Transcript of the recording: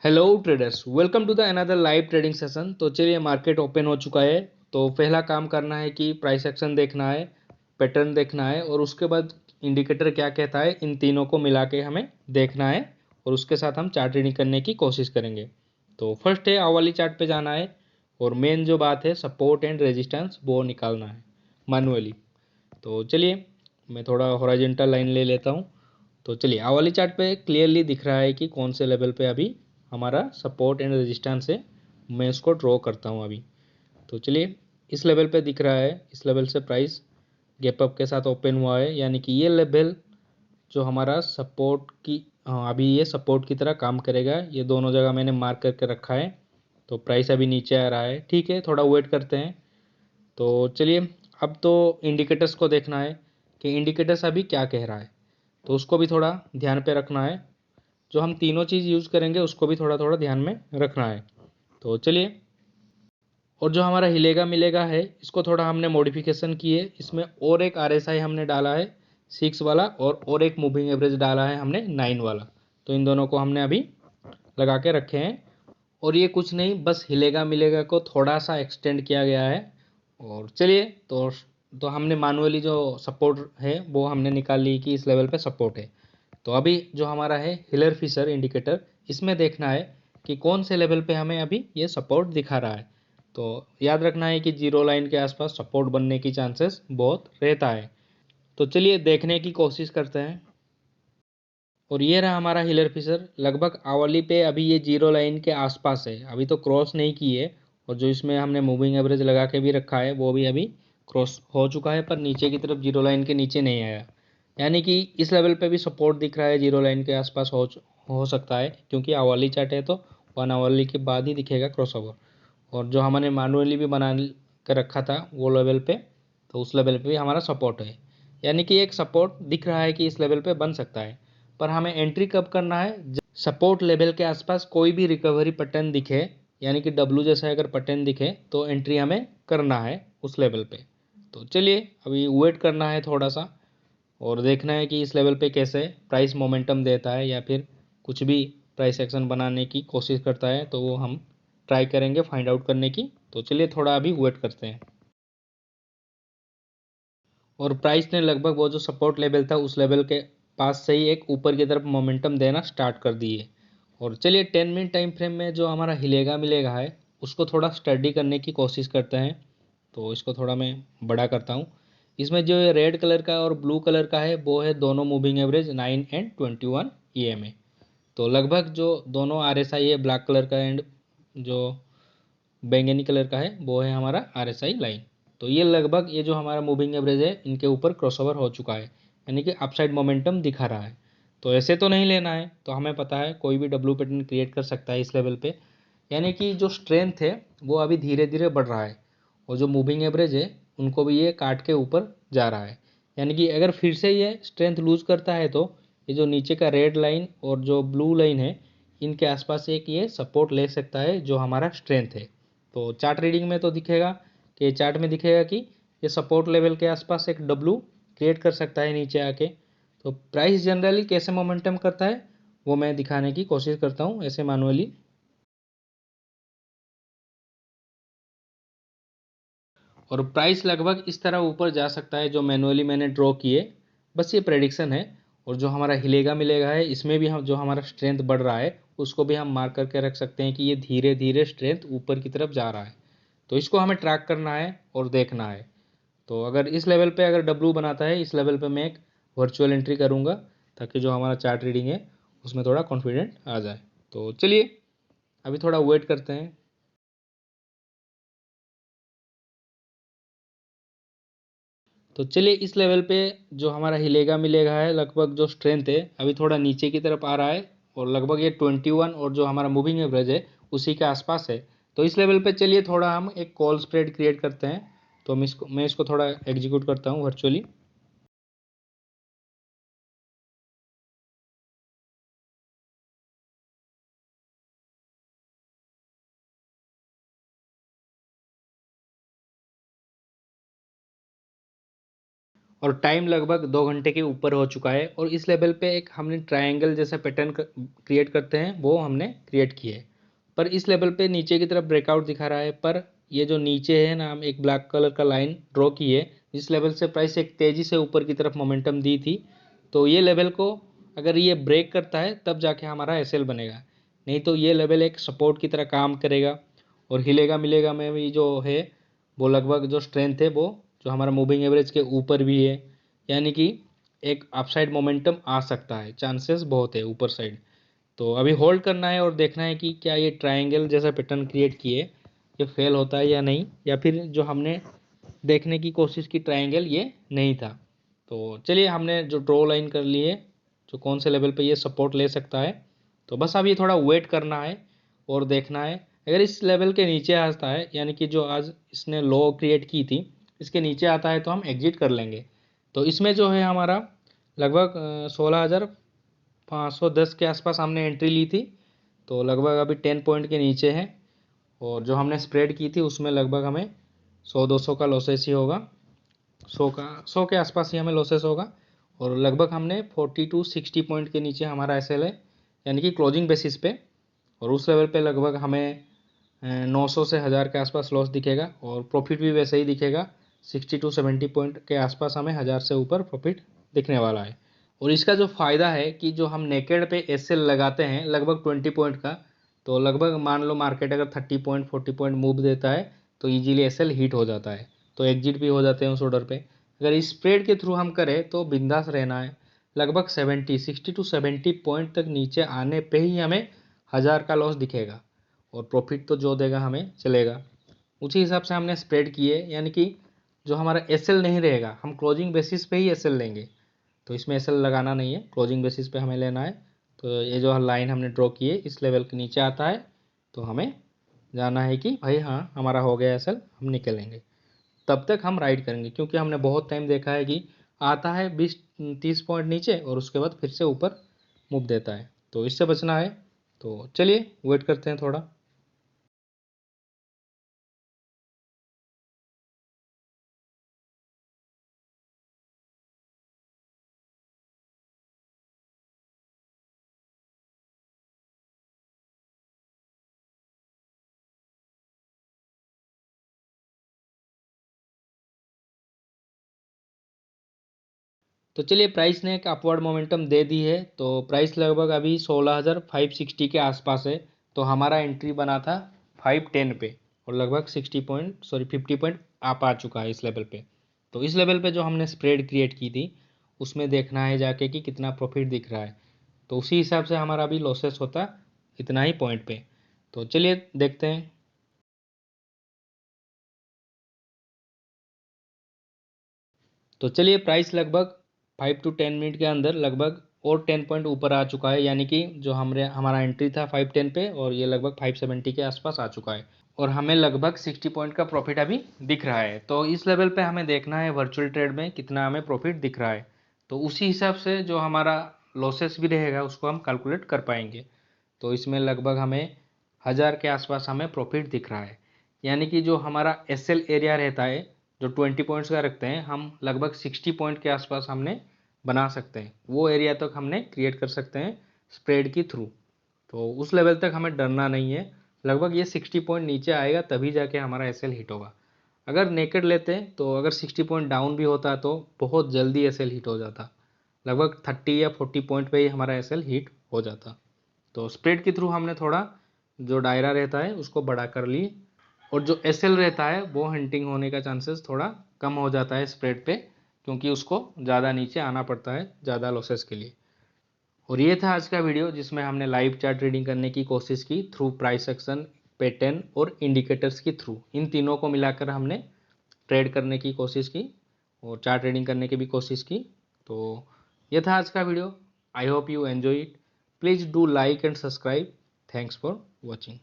Hello traders, welcome to the another live trading session. तो चलिए, market open हो चुका है। तो पहला काम करना है कि प्राइस एक्शन देखना है, पैटर्न देखना है और उसके बाद इंडिकेटर क्या कहता है, इन तीनों को मिला के हमें देखना है और उसके साथ हम चार्ट रीडिंग करने की कोशिश करेंगे। तो फर्स्ट है वाली चार्ट पे जाना है और मेन जो बात है सपोर्ट एंड रेजिस्टेंस वो निकालना है मैनुअली। तो चलिए, मैं थोड़ा हॉरिजॉन्टल लाइन ले लेता हूँ। तो चलिए, वाली चार्ट पे क्लियरली दिख रहा है कि कौन से लेवल पे अभी हमारा सपोर्ट एंड रेजिस्टेंस है। मैं इसको ड्रॉ करता हूँ अभी। तो चलिए, इस लेवल पे दिख रहा है, इस लेवल से प्राइस गैप अप के साथ ओपन हुआ है, यानी कि ये लेवल जो हमारा सपोर्ट की, हाँ अभी ये सपोर्ट की तरह काम करेगा। ये दोनों जगह मैंने मार्क करके रखा है। तो प्राइस अभी नीचे आ रहा है, ठीक है, थोड़ा वेट करते हैं। तो चलिए, अब तो इंडिकेटर्स को देखना है कि इंडिकेटर्स अभी क्या कह रहा है। तो उसको भी थोड़ा ध्यान पे रखना है। जो हम तीनों चीज़ यूज़ करेंगे उसको भी थोड़ा थोड़ा ध्यान में रखना है। तो चलिए, और जो हमारा हिलेगा मिलेगा है, इसको थोड़ा हमने मॉडिफिकेशन की है। इसमें और एक आरएसआई हमने डाला है 6 वाला, और एक मूविंग एवरेज डाला है हमने 9 वाला। तो इन दोनों को हमने अभी लगा के रखे हैं। और ये कुछ नहीं, बस हिलेगा मिलेगा को थोड़ा सा एक्सटेंड किया गया है। और चलिए, तो हमने मैनुअली जो सपोर्ट है वो हमने निकाल ली कि इस लेवल पे सपोर्ट है। तो अभी जो हमारा है हिलर फिशर इंडिकेटर, इसमें देखना है कि कौन से लेवल पे हमें अभी ये सपोर्ट दिखा रहा है। तो याद रखना है कि जीरो लाइन के आसपास सपोर्ट बनने की चांसेस बहुत रहता है। तो चलिए, देखने की कोशिश करते हैं। और ये रहा हमारा हिलर फिशर, लगभग आवली पे अभी ये जीरो लाइन के आसपास है, अभी तो क्रॉस नहीं की है। और जो इसमें हमने मूविंग एवरेज लगा के भी रखा है वो भी अभी क्रॉस हो चुका है, पर नीचे की तरफ जीरो लाइन के नीचे नहीं आया। यानी कि इस लेवल पे भी सपोर्ट दिख रहा है, जीरो लाइन के आसपास हो सकता है, क्योंकि आवली चार्ट है तो 1 आवली के बाद ही दिखेगा क्रॉस ओवर। और जो हमने मैनुअली भी बना कर रखा था वो लेवल पे, तो उस लेवल पे भी हमारा सपोर्ट है। यानी कि एक सपोर्ट दिख रहा है कि इस लेवल पे बन सकता है। पर हमें एंट्री कब करना है, जब सपोर्ट लेवल के आसपास कोई भी रिकवरी पैटर्न दिखे, यानी कि डब्लू जैसा अगर पैटर्न दिखे तो एंट्री हमें करना है उस लेवल पे। तो चलिए, अभी वेट करना है थोड़ा सा और देखना है कि इस लेवल पे कैसे प्राइस मोमेंटम देता है या फिर कुछ भी प्राइस एक्शन बनाने की कोशिश करता है, तो वो हम ट्राई करेंगे फाइंड आउट करने की। तो चलिए, थोड़ा अभी वेट करते हैं। और प्राइस ने लगभग वो जो सपोर्ट लेवल था उस लेवल के पास से ही एक ऊपर की तरफ मोमेंटम देना स्टार्ट कर दिए। और चलिए, 10 मिनट टाइम फ्रेम में जो हमारा हिलेगा मिलेगा है उसको थोड़ा स्टडी करने की कोशिश करते हैं। तो इसको थोड़ा मैं बड़ा करता हूँ। इसमें जो रेड कलर का और ब्लू कलर का है वो है दोनों मूविंग एवरेज 9 एंड 21 EMA। तो लगभग जो दोनों RSI है, ब्लैक कलर का एंड जो बैंगनी कलर का है वो है हमारा RSI लाइन। तो ये लगभग ये जो हमारा मूविंग एवरेज है इनके ऊपर क्रॉसओवर हो चुका है, यानी कि अपसाइड मोमेंटम दिखा रहा है। तो ऐसे तो नहीं लेना है, तो हमें पता है कोई भी डब्ल्यू पैटर्न क्रिएट कर सकता है इस लेवल पे। यानी कि जो स्ट्रेंथ है वो अभी धीरे धीरे बढ़ रहा है और जो मूविंग एवरेज है उनको भी ये काट के ऊपर जा रहा है। यानी कि अगर फिर से ये स्ट्रेंथ लूज करता है तो ये जो नीचे का रेड लाइन और जो ब्लू लाइन है इनके आसपास एक ये सपोर्ट ले सकता है जो हमारा स्ट्रेंथ है। तो चार्ट रीडिंग में तो दिखेगा कि चार्ट में दिखेगा कि ये सपोर्ट लेवल के आसपास एक डब्लू क्रिएट कर सकता है नीचे आके। तो प्राइस जनरली कैसे मोमेंटम करता है वो मैं दिखाने की कोशिश करता हूँ ऐसे मैनुअली। और प्राइस लगभग इस तरह ऊपर जा सकता है जो मैनुअली मैंने ड्रॉ किए। बस ये प्रेडिक्शन है। और जो हमारा हिलेगा मिलेगा है इसमें भी हम जो हमारा स्ट्रेंथ बढ़ रहा है उसको भी हम मार्क करके रख सकते हैं कि ये धीरे धीरे स्ट्रेंथ ऊपर की तरफ जा रहा है। तो इसको हमें ट्रैक करना है और देखना है। तो अगर इस लेवल पे अगर डब्लू बनाता है इस लेवल पे मैं एक वर्चुअल एंट्री करूँगा, ताकि जो हमारा चार्ट रीडिंग है उसमें थोड़ा कॉन्फिडेंट आ जाए। तो चलिए, अभी थोड़ा वेट करते हैं। तो चलिए, इस लेवल पे जो हमारा हिलेगा मिलेगा है लगभग जो स्ट्रेंथ है अभी थोड़ा नीचे की तरफ आ रहा है और लगभग ये 21 और जो हमारा मूविंग एवरेज है उसी के आसपास है। तो इस लेवल पे चलिए थोड़ा हम एक कॉल स्प्रेड क्रिएट करते हैं। तो मैं इसको थोड़ा एग्जीक्यूट करता हूँ वर्चुअली। और टाइम लगभग 2 घंटे के ऊपर हो चुका है और इस लेवल पे एक हमने ट्रायंगल जैसा पैटर्न क्रिएट करते हैं वो हमने क्रिएट किए है। पर इस लेवल पे नीचे की तरफ ब्रेकआउट दिखा रहा है, पर ये जो नीचे है ना, हम एक ब्लैक कलर का लाइन ड्रॉ किए जिस लेवल से प्राइस एक तेज़ी से ऊपर की तरफ मोमेंटम दी थी। तो ये लेवल को अगर ये ब्रेक करता है तब जाके हमारा एसएल बनेगा, नहीं तो ये लेवल एक सपोर्ट की तरह काम करेगा। और हिलेगा मिलेगा में भी जो है वो लगभग जो स्ट्रेंथ है वो जो हमारा मूविंग एवरेज के ऊपर भी है, यानी कि एक अपसाइड मोमेंटम आ सकता है, चांसेस बहुत है ऊपर साइड। तो अभी होल्ड करना है और देखना है कि क्या ये ट्रायंगल जैसा पैटर्न क्रिएट किए ये फेल होता है या नहीं, या फिर जो हमने देखने की कोशिश की ट्रायंगल ये नहीं था। तो चलिए, हमने जो ड्रॉ लाइन कर ली है जो कौन से लेवल पे ये सपोर्ट ले सकता है, तो बस अब ये थोड़ा वेट करना है और देखना है। अगर इस लेवल के नीचे आता है, यानी कि जो आज इसने लो क्रिएट की थी इसके नीचे आता है, तो हम एग्जिट कर लेंगे। तो इसमें जो है हमारा लगभग 16,510 के आसपास हमने एंट्री ली थी, तो लगभग अभी 10 पॉइंट के नीचे है। और जो हमने स्प्रेड की थी उसमें लगभग हमें 100-200 का लॉसेस ही होगा, 100 के आसपास ही हमें लॉसेस होगा। और लगभग हमने 40 to 60 पॉइंट के नीचे हमारा एसएल है, यानी कि क्लोजिंग बेसिस पे। और उस लेवल पे लगभग हमें 900 से 1000 के आसपास लॉस दिखेगा और प्रॉफिट भी वैसे ही दिखेगा। 60 to 70 पॉइंट के आसपास हमें 1000 से ऊपर प्रॉफिट दिखने वाला है। और इसका जो फ़ायदा है कि जो हम नेकेड पे एसएल लगाते हैं लगभग 20 पॉइंट का, तो लगभग मान लो मार्केट अगर 30 पॉइंट 40 पॉइंट मूव देता है तो इजीली एसएल हिट हो जाता है, तो एग्जिट भी हो जाते हैं उस ऑर्डर पे। अगर इस स्प्रेड के थ्रू हम करें तो बिंदास रहना है, लगभग 60 to 70 पॉइंट तक नीचे आने पे ही हमें 1000 का लॉस दिखेगा और प्रॉफिट तो जो देगा हमें चलेगा। उसी हिसाब से हमने स्प्रेड किए, यानी कि जो हमारा एसएल नहीं रहेगा, हम क्लोजिंग बेसिस पे ही एसएल लेंगे। तो इसमें एसएल लगाना नहीं है, क्लोजिंग बेसिस पे हमें लेना है। तो ये जो लाइन हमने ड्रॉ की है इस लेवल के नीचे आता है तो हमें जाना है कि भाई हाँ हमारा हो गया एसएल, हम निकलेंगे। तब तक हम राइड करेंगे, क्योंकि हमने बहुत टाइम देखा है कि आता है 20-30 पॉइंट नीचे और उसके बाद फिर से ऊपर मूव देता है, तो इससे बचना है। तो चलिए वेट करते हैं थोड़ा। तो चलिए, प्राइस ने एक अपवर्ड मोमेंटम दे दी है, तो प्राइस लगभग अभी 16,560 के आसपास है। तो हमारा एंट्री बना था 510 पे और लगभग 50 पॉइंट आप आ चुका है इस लेवल पे। तो इस लेवल पे जो हमने स्प्रेड क्रिएट की थी उसमें देखना है जाके कि कितना प्रॉफिट दिख रहा है, तो उसी हिसाब से हमारा अभी लॉसेस होता इतना ही पॉइंट पे। तो चलिए देखते हैं। तो चलिए, प्राइस लगभग 5 to 10 मिनट के अंदर लगभग और 10 पॉइंट ऊपर आ चुका है, यानी कि जो हमारा एंट्री था 510 पे और ये लगभग 570 के आसपास आ चुका है। और हमें लगभग 60 पॉइंट का प्रॉफिट अभी दिख रहा है। तो इस लेवल पे हमें देखना है वर्चुअल ट्रेड में कितना हमें प्रॉफिट दिख रहा है, तो उसी हिसाब से जो हमारा लॉसेस भी रहेगा उसको हम कैलकुलेट कर पाएंगे। तो इसमें लगभग हमें 1000 के आसपास हमें प्रॉफिट दिख रहा है, यानी कि जो हमारा एसएल एरिया रहता है जो 20 पॉइंट्स का रखते हैं, हम लगभग 60 पॉइंट के आसपास हमने बना सकते हैं, वो एरिया तक हमने क्रिएट कर सकते हैं स्प्रेड की थ्रू। तो उस लेवल तक हमें डरना नहीं है, लगभग ये 60 पॉइंट नीचे आएगा तभी जाके हमारा एसएल हिट होगा। अगर नेकेड लेते हैं तो अगर 60 पॉइंट डाउन भी होता तो बहुत जल्दी एसएल हिट हो जाता, लगभग 30 या 40 पॉइंट पे ही हमारा एसएल हिट हो जाता। तो स्प्रेड के थ्रू हमने थोड़ा जो दायरा रहता है उसको बड़ा कर लिए, और जो एसएल रहता है वो हंटिंग होने का चांसेस थोड़ा कम हो जाता है स्प्रेड पे, क्योंकि उसको ज़्यादा नीचे आना पड़ता है ज़्यादा लॉसेस के लिए। और ये था आज का वीडियो जिसमें हमने लाइव चार्ट ट्रेडिंग करने की कोशिश की थ्रू प्राइस एक्शन, पैटर्न और इंडिकेटर्स की थ्रू। इन तीनों को मिलाकर हमने ट्रेड करने की कोशिश की और चार्ट ट्रेडिंग करने की भी कोशिश की। तो ये था आज का video. I hope you enjoy it. Please do like and subscribe. Thanks for watching.